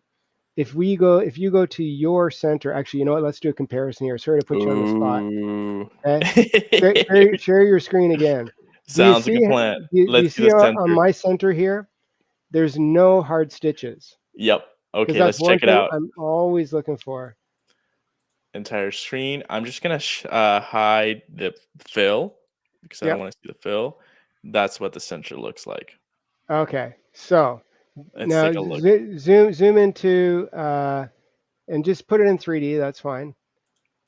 if you go to your center, actually, you know what? Let's do a comparison here. Sorry to put you on the spot. Ooh. Okay, share your screen again. Do you Sounds like see? a plan. Do you Let's see see the on center. my center here? There's no hard stitches, Yep. because Okay, that's let's one check it thing out. I'm always looking for. Entire screen. I'm just gonna hide the fill because I don't Yep. want to see the fill. That's what the center looks like. Okay. So Let's now take a look. zoom into and just put it in 3D. That's fine.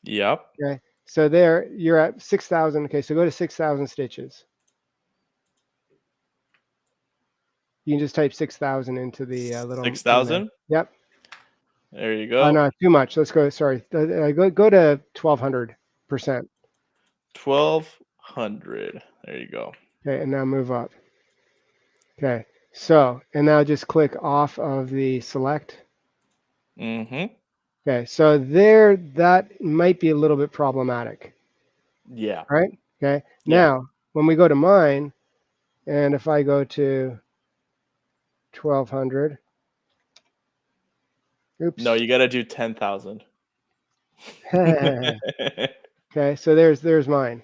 Yep. Okay. So there you're at 6,000. Okay. So go to 6,000 stitches. You can just type 6,000 into the little thing there. 6,000. Yep. There you Oh go. no, too much. Let's go. Sorry. Go to 1,200%. 1,200. There you go. Okay. And now move up. Okay. So and now just click off of the select. Mhm. Okay. So there, that might be a little bit problematic. Yeah. Right. Okay. Yeah. Now when we go to mine, and if I go to 1,200, No, oops. you gotta do 10,000. Okay. So there's mine.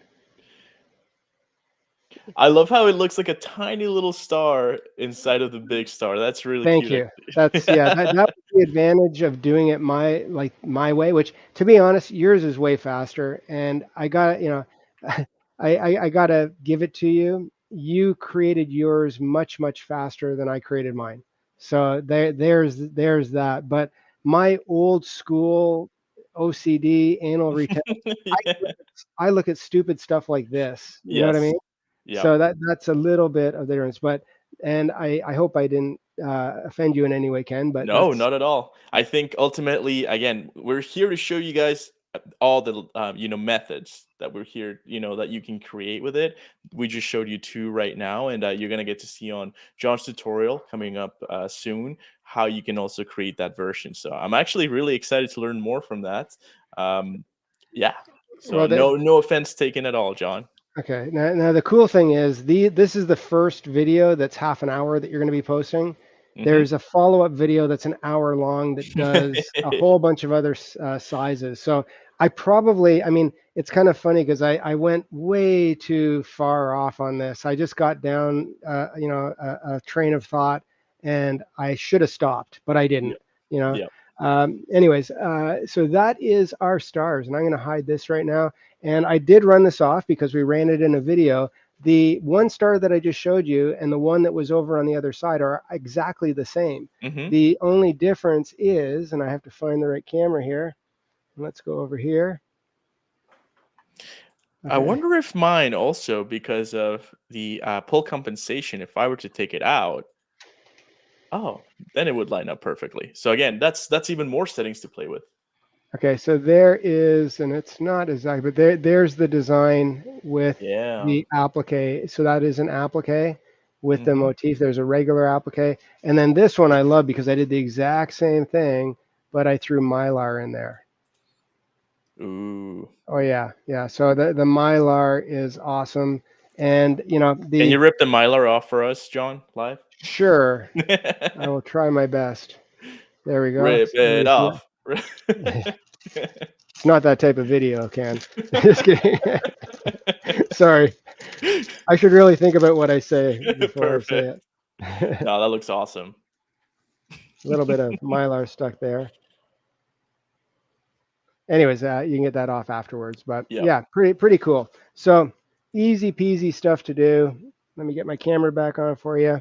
I love how it looks like a tiny little star inside of the big star. That's really Thank cute, you. actually. That's yeah, that was the advantage of doing it my way, which to be honest, yours is way faster. And I got, I gotta give it to you. You created yours much faster than I created mine. So there's that. But my old school OCD anal retention, I look Yeah. at, I look at stupid stuff like this. You know what I Yes. mean? Yep. So that's a little bit of the difference. But and I hope I didn't offend you in any way, Ken, but No, that's not at all. I think ultimately, again, we're here to show you guys all the methods that we're here, that you can create with it. We just showed you two right now, and you're gonna get to see on John's tutorial coming up soon how you can also create that version. So I'm actually really excited to learn more from that. Um, yeah. So well. no offense taken at all, John. Okay. Now the cool thing is this is the first video that's half an hour that you're going to be posting. Hmm. There's a follow-up video that's an hour long that does a whole bunch of other sizes. So I mean, it's kind of funny because I went way too far off on this. I just got down, a train of thought, and I should have stopped, but I Yeah. didn't. You know. Yeah. Anyways, so that is our stars, and I'm going to hide this right now. And I did run this off because we ran it in a video. The one star that I just showed you and the one that was over on the other side are exactly the same. Hmm. The only difference is, and I have to find the right camera here. Let's go over here. I Okay. wonder if mine also, because of the pull compensation, if I were to take it out, oh, then it would line up perfectly. So again, that's even more settings to play with. Okay, so there is, and it's not exact, but there's the design with Yeah. the applique. So that is an applique with the Hmm. motif. There's a regular applique. And then this one I love because I did the exact same thing, but I threw Mylar in there. Ooh. Oh yeah, yeah. So the Mylar is awesome. And Can you the rip the Mylar off for us, John, live? sure, I will try my best. There we go. Rip So let it me see off. it. It's not that type of video, Ken. Just kidding. Sorry. I should really think about what I say before I say Perfect. it. A No, that looks awesome. little bit of Mylar stuck there. Anyways, you can get that off afterwards. But Yep. yeah, pretty cool. So easy peasy stuff to do. Let me get my camera back on for you.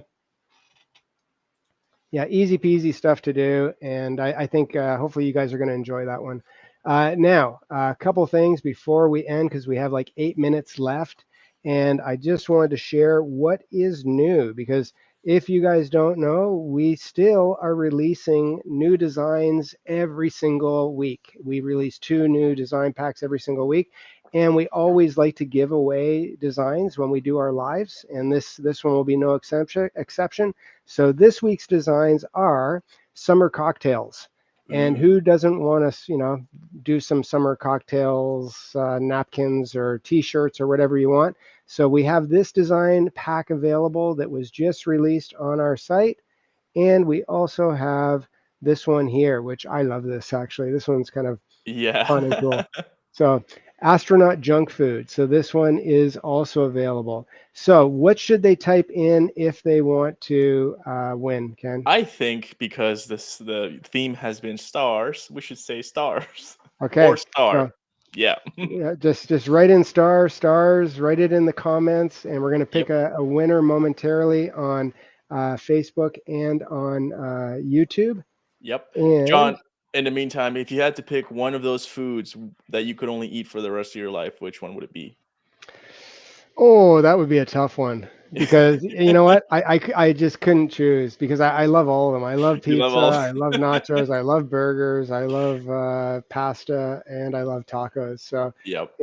Yeah, easy peasy stuff to do, and I think hopefully you guys are going to enjoy that one. Now, a couple things before we end because we have like 8 minutes left, and I just wanted to share what is new because if you guys don't know, we still are releasing new designs every single week. We release two new design packs every single week, and we always like to give away designs when we do our lives, and this one will be no exception. So this week's designs are summer cocktails. And Ooh. who doesn't want to, do some summer cocktails, napkins or t-shirts or whatever you want. So we have this design pack available that was just released on our site. And we also have this one here, which I love this actually. This one's kind of Yeah. fun and cool. So astronaut junk food. So this one is also available. So what should they type in if they want to win, Ken? I think because the theme has been stars, we should say stars or Okay. star. So Yeah. yeah, just write in stars, write it in the comments, and we're going to Yep. pick a winner momentarily on Facebook and on YouTube. Yep. And John, in the meantime, if you had to pick one of those foods that you could only eat for the rest of your life, which one would it be? oh, that would be a tough one because you know what? I just couldn't choose because I love all of them. I love You love pizza, all. I love nachos, I love burgers, I love pasta, and I love tacos. So, Yep.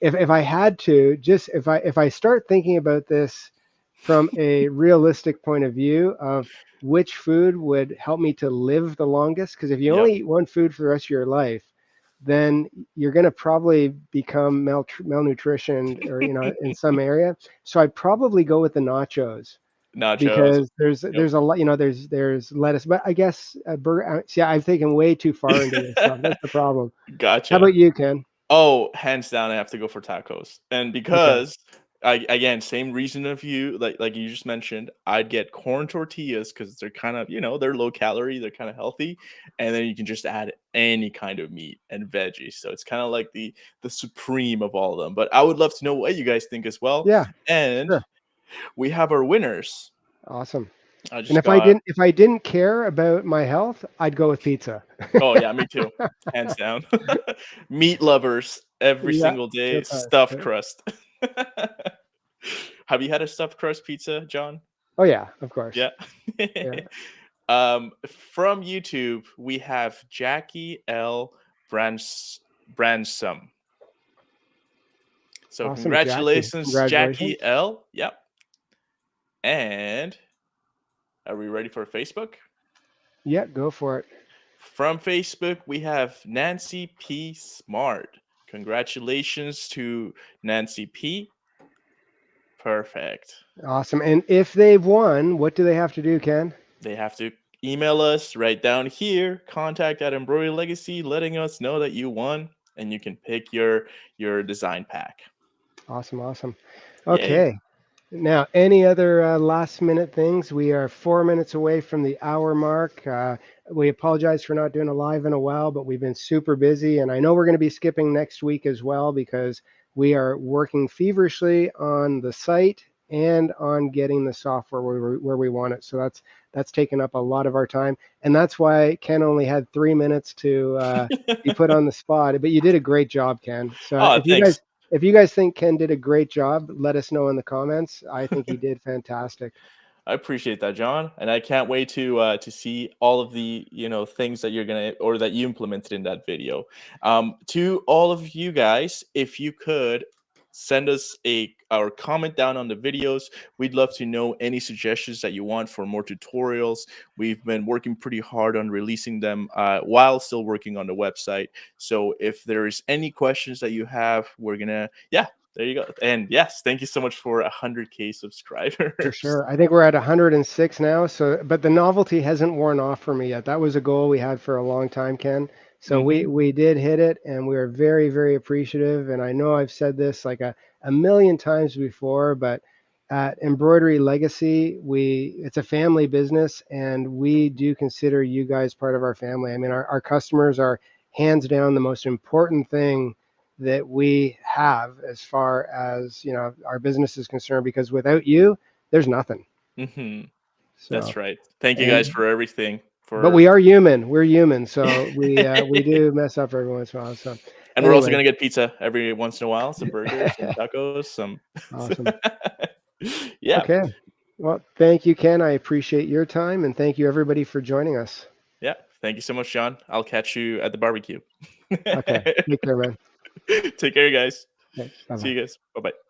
if I had to, just if I start thinking about this from a realistic point of view of which food would help me to live the longest, because if you Yep. only eat one food for the rest of your life, then you're going to probably become malnutritioned or in some area. So I'd probably go with the nachos Nachos. because there's Yep. there's a lot, there's lettuce, but I guess burger. See, I've taken way too far into this stuff. That's the problem. How Gotcha. about you, Ken? Oh, hands down, I have to go for tacos. And Okay. because I again, same reason of you, like you just mentioned, I'd get corn tortillas because they're kind of, they're low calorie, they're kind of healthy, and then you can just add any kind of meat and veggies. So it's kind of like the supreme of all of them. But I would love to know what you guys think as well. Yeah, And sure. we have our winners. Awesome. I And just if I got. didn't if I didn't care about my health, I'd go with pizza. Oh yeah, me too. Hands down. Meat lovers every Yeah, single day, sure does. stuffed crust. Have you had a stuffed crust pizza, John? Oh yeah, of course. Yeah. Yeah. From YouTube, we have Jackie L. Bransom. So Awesome, Jackie. congratulations, Jackie Congratulations. L. Yep. And are we ready for Facebook? Yeah, go for it. From Facebook, we have Nancy P. Smart. Congratulations to Nancy P. Perfect. Awesome. And if they've won, what do they have to do, Ken? They have to email us right down here, contact at Embroidery Legacy, letting us know that you won, and you can pick your design pack. Awesome, awesome. Yay. Okay. Now, any other last minute things? We are 4 minutes away from the hour mark. We apologize for not doing a live in a while, but we've been super busy. And I know we're going to be skipping next week as well because we are working feverishly on the site and on getting the software where we want it. So that's taken up a lot of our time. And that's why Ken only had 3 minutes to be put on the spot. But you did a great job, Ken. So Oh, thanks. if you guys think Ken did a great job, let us know in the comments. I think he did fantastic. I appreciate that, John, and I can't wait to see all of the things that you're gonna or that you implemented in that video. To all of you guys, if you could send us a or comment down on the videos, we'd love to know any suggestions that you want for more tutorials. We've been working pretty hard on releasing them while still working on the website. So if there's any questions that you have, we're gonna there you go. And yes, thank you so much for 100K For subscribers. sure. I think we're at 106 now. So, but the novelty hasn't worn off for me yet. That was a goal we had for a long time, Ken. So we Hmm. we did hit it, and we are very very appreciative. And I know I've said this like a million times before, but at Embroidery Legacy, it's a family business, and we do consider you guys part of our family. I mean, our customers are hands down the most important thing that we have as far as our business is concerned, because without you there's nothing. Hmm. So, That's right. Thank you guys and for everything. but For we are human. We're human, so we do mess up every once in a while. So, and we're also anyway, gonna get pizza every once in a while, some burgers, some tacos, some. awesome. Yeah, Okay. Well, thank you, Ken. I appreciate your time, and thank you everybody for joining us. yeah. Thank you so much, John. I'll catch you at the barbecue. Okay. Take care, man. Take care, guys. Okay. Bye See bye. you guys. Bye bye.